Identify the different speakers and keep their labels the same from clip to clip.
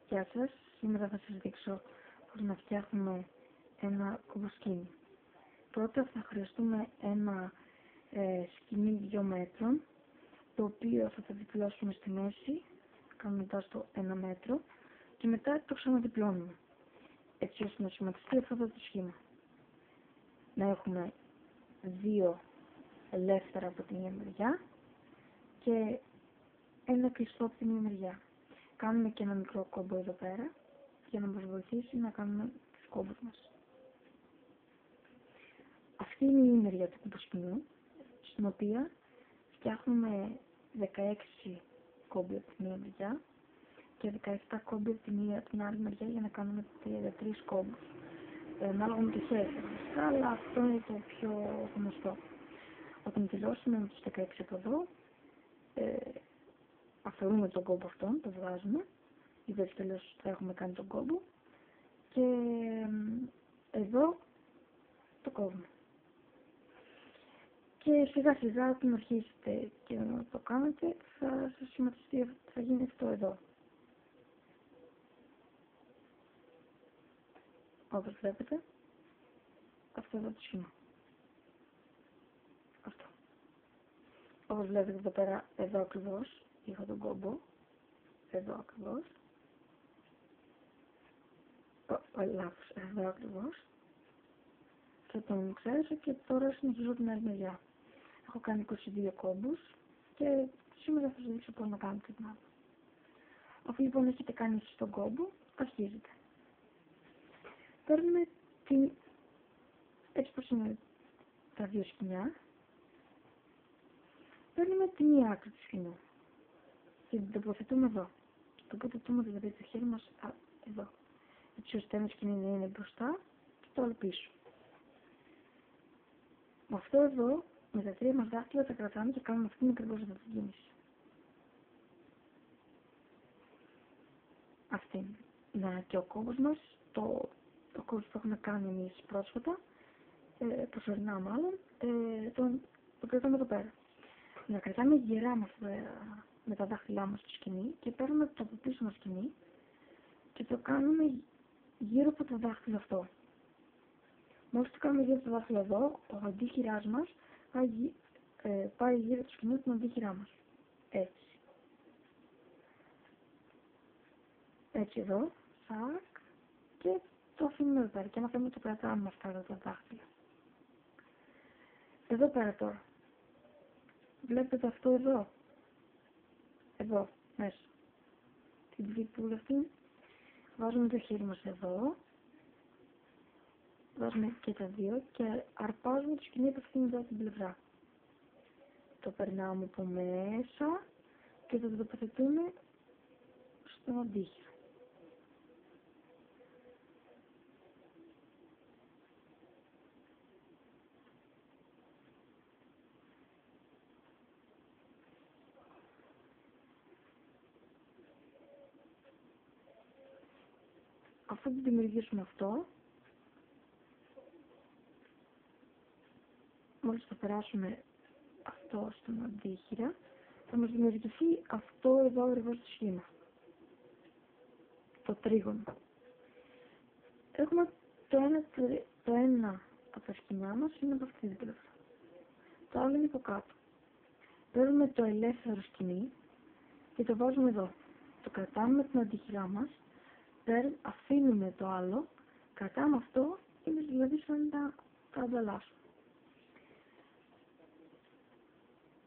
Speaker 1: Γεια σας, σήμερα θα σας δείξω πώς να φτιάχνουμε ένα κομποσκίνη. Πρώτα θα χρειαστούμε ένα σκοινί 2 μέτρων, το οποίο θα το διπλώσουμε στη μέση, κάνοντας το 1 μέτρο και μετά το ξαναδιπλώνουμε, έτσι ώστε να σχηματιστεί αυτό το σχήμα. Να έχουμε 2 ελεύθερα από την μία μεριά και ένα κλειστό από την μία μεριά. Κάνουμε και ένα μικρό κόμπο εδώ πέρα για να μας βοηθήσει να κάνουμε τους κόμπους μας. Αυτή είναι η μεριά του κομποσκινού, στην οποία φτιάχνουμε 16 κόμποι από την μία μεριά και 17 κόμποι από την άλλη μεριά για να κάνουμε 33 κόμπους. Ανάλογα με το χέρι φυσικά, αλλά αυτό είναι το πιο γνωστό. Όταν τελειώσουμε με τους 16 από εδώ, αφαιρούμε τον κόμπο αυτόν, το βγάζουμε, γιατί τέλος θα έχουμε κάνει τον κόμπο και εδώ το κόβουμε. Και σιγά σιγά όταν αρχίσετε και να το κάνετε θα σας σχηματιστεί, θα γίνει αυτό εδώ. Όπως βλέπετε, αυτό εδώ το σχήμα. Αυτό. Όπως βλέπετε εδώ πέρα, εδώ ακριβώς, είχα τον κόμπο. Εδώ ακριβώς. Λάθος, εδώ ακριβώς. Θα τον εξαίρεσα και τώρα συνεχίζω την άλλη μεριά. Έχω κάνει 22 κόμπους και σήμερα θα σας δείξω πώς να κάνετε την άλλη. Αφού λοιπόν έχετε κάνει εσείς τον κόμπο, αρχίζετε. Παίρνουμε έτσι πως είναι τα δύο σκοινιά. Παίρνουμε τη μία άκρη του σκοινιού και την τοποθετούμε εδώ. Τοποθετούμε δηλαδή το χέρι μας εδώ. Έτσι ώστε ένα σκοινί να είναι μπροστά και το άλλο πίσω. Με αυτό εδώ, με τα 3 μας δάχτυλα τα κρατάμε και κάνουμε αυτήν ακριβώς εδώ την κίνηση. Αυτή είναι και ο κόμπος μας, το κόμπος που έχουμε κάνει εμείς πρόσφατα, προσωρινά μάλλον, το κρατάμε εδώ πέρα. Να κρατάμε γερά με τα δάχτυλά μας το σκοινί και παίρνουμε το από πίσω μας σκοινί και το κάνουμε γύρω από το δάχτυλο αυτό. Μόλις το κάνουμε γύρω από το δάχτυλο εδώ, ο αντίχειράς μας πάει γύρω από το σκοινί του αντίχειρά μας. Έτσι. Έτσι εδώ, σακ, και το αφήνουμε εδώ πέρα και αν θέλουμε το κρατάμε με αυτά τα δάχτυλα. Εδώ πέρα τώρα. Βλέπετε αυτό εδώ. Εδώ, μέσα. Την τρύπουλα αυτή. Βάζουμε το χέρι μας εδώ. Βάζουμε και τα δύο και αρπάζουμε το σκοινί από αυτήν εδώ την πλευρά. Το περνάμε από μέσα και το τοποθετούμε στον αντίχειρο. Αφού το δημιουργήσουμε αυτό, μόλις το περάσουμε αυτό στον αντίχειρα, θα μας δημιουργηθεί αυτό εδώ ακριβώς το σχήμα. Το τρίγωνο. Έχουμε το ένα από τα σκοινιά μας είναι από αυτή την πλευρά. Το άλλο είναι από κάτω. Παίρνουμε το ελεύθερο σκοινί και το βάζουμε εδώ. Το κρατάμε με την αντίχειρά μας, αφήνουμε το άλλο, κρατάμε αυτό, είναι δηλαδή σαν να τα ανταλλάσσουμε.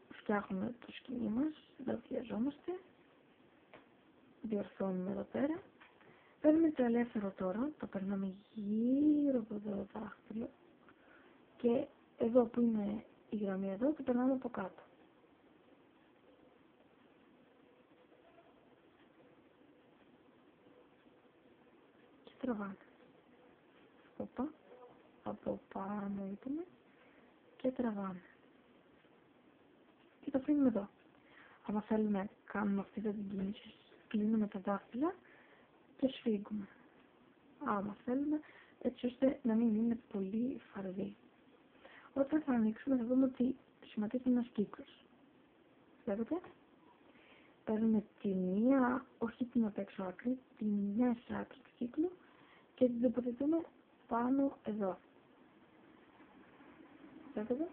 Speaker 1: Φτιάχνουμε το σκοινί μας, δεν χρειαζόμαστε, διορθώνουμε εδώ πέρα, παίρνουμε το ελεύθερο τώρα, το περνάμε γύρω από το δάχτυλο και εδώ που είναι η γραμμή εδώ, το περνάμε από κάτω. Και τραβάμε. Οπα, από πάνω ήταμε και τραβάμε. Και το αφήνουμε εδώ. Αν θέλουμε να κάνουμε αυτή την κίνηση, κλείνουμε τα δάχτυλα και σφίγγουμε. Άμα θέλουμε, έτσι ώστε να μην είναι πολύ φαρδί. Όταν θα ανοίξουμε θα δούμε ότι σχηματίζεται ένας κύκλος. Βλέπετε? Παίρνουμε τη μία, όχι την απ' έξω άκρη, τη μέσα άκρη του κύκλου και την τοποθετούμε πάνω εδώ. Βλέπετε.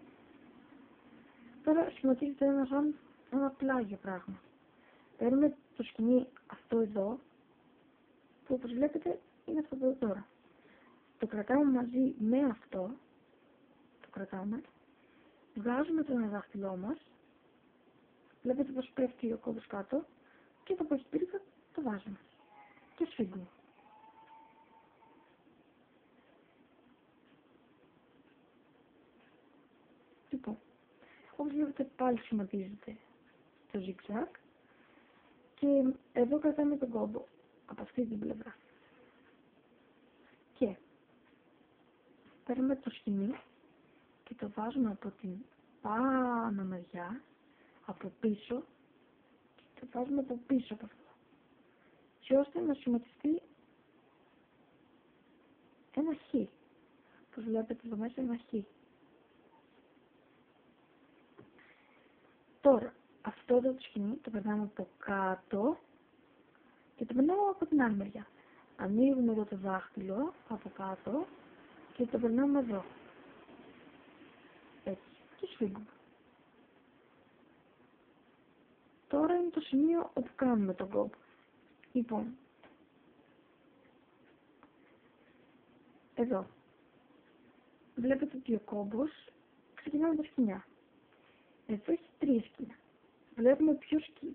Speaker 1: Τώρα σχηματίζεται ένα πλάγιο πράγμα. Παίρνουμε το σκοινί αυτό εδώ, που όπως βλέπετε είναι αυτό εδώ τώρα. Το κρατάμε μαζί με αυτό, το κρατάμε, βγάζουμε το ένα δάχτυλό μας, βλέπετε πως πέφτει ο κόμπος κάτω και το που έχει πύρικα το βάζουμε και σφίγγουμε. Λοιπόν, όπως βλέπετε πάλι σχηματίζεται το zigzag και εδώ κρατάμε τον κόμπο από αυτή την πλευρά και παίρνουμε το σκοινί και το βάζουμε από την πάνω μεριά, από πίσω και το βάζουμε από πίσω από αυτό και ώστε να σχηματιστεί ένα χ. Όπως βλέπετε εδώ μέσα ένα χ. Τώρα, αυτό εδώ το σκοινί το περνάμε από κάτω και το περνάμε από την άλλη μεριά. Ανοίγουμε εδώ το δάχτυλο από κάτω και το περνάμε εδώ. Έτσι. Και σφίγγουμε. Τώρα είναι το σημείο όπου κάνουμε τον κόμπο. Λοιπόν, εδώ. Βλέπετε ότι ο κόμπος ξεκινάει με τα σκοινιά. Εδώ έχει 3 σκοινιά. Βλέπουμε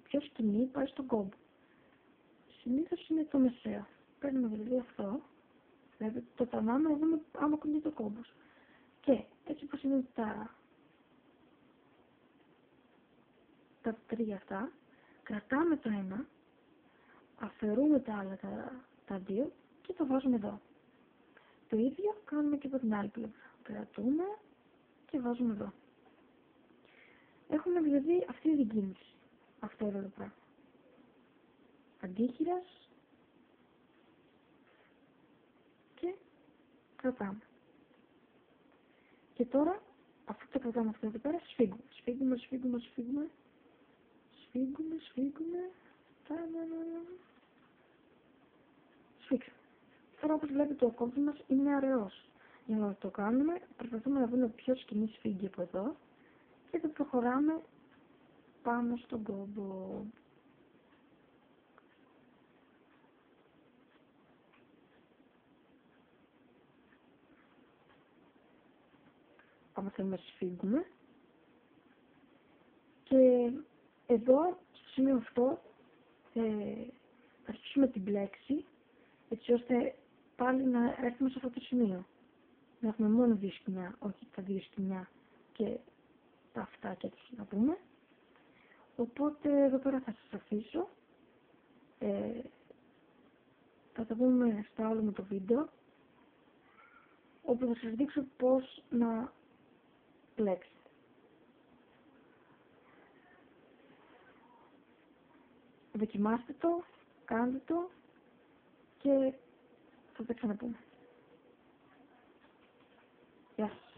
Speaker 1: ποιο σκοινί πάει στον κόμπο. Συνήθως είναι το μεσαίο. Παίρνουμε δηλαδή αυτό. Βλέπετε, το τραβάμε να δούμε άμα κουνιέται ο κόμπος. Και έτσι όπως είναι τα 3 αυτά, κρατάμε το ένα, αφαιρούμε τα άλλα τα 2 και το βάζουμε εδώ. Το ίδιο κάνουμε και από την άλλη πλευρά. Κρατούμε και βάζουμε εδώ. Έχουμε δηλαδή αυτή την κίνηση. Αυτό εδώ το πράγμα. Αντίχειρας και κρατάμε. Και τώρα, αφού το κρατάμε αυτό εδώ πέρα, σφίγγουμε. Σφίγγουμε. Σφίξαμε. Τώρα όπως βλέπετε ο κόμπος μας είναι αραιός. Για να το κάνουμε, προσπαθούμε να δούμε ποιο σκοινί σφίγγει από εδώ και το προχωράμε πάνω στον κόμπο. Άμα θέλουμε σφίγγουμε. Και εδώ, στο σημείο αυτό, θα αρχίσουμε την πλέξη, έτσι ώστε πάλι να έρθουμε σε αυτό το σημείο. Να έχουμε μόνο 2 σκοινιά, όχι τα 2 σκοινιά και τα αυτάκια τους να πούμε. Οπότε εδώ πέρα θα σας αφήσω. Θα τα δούμε στα άλλο με το βίντεο, όπου θα σας δείξω πώς να πλέξετε. Δοκιμάστε το, κάντε το και θα τα ξαναπούμε. Γεια σας.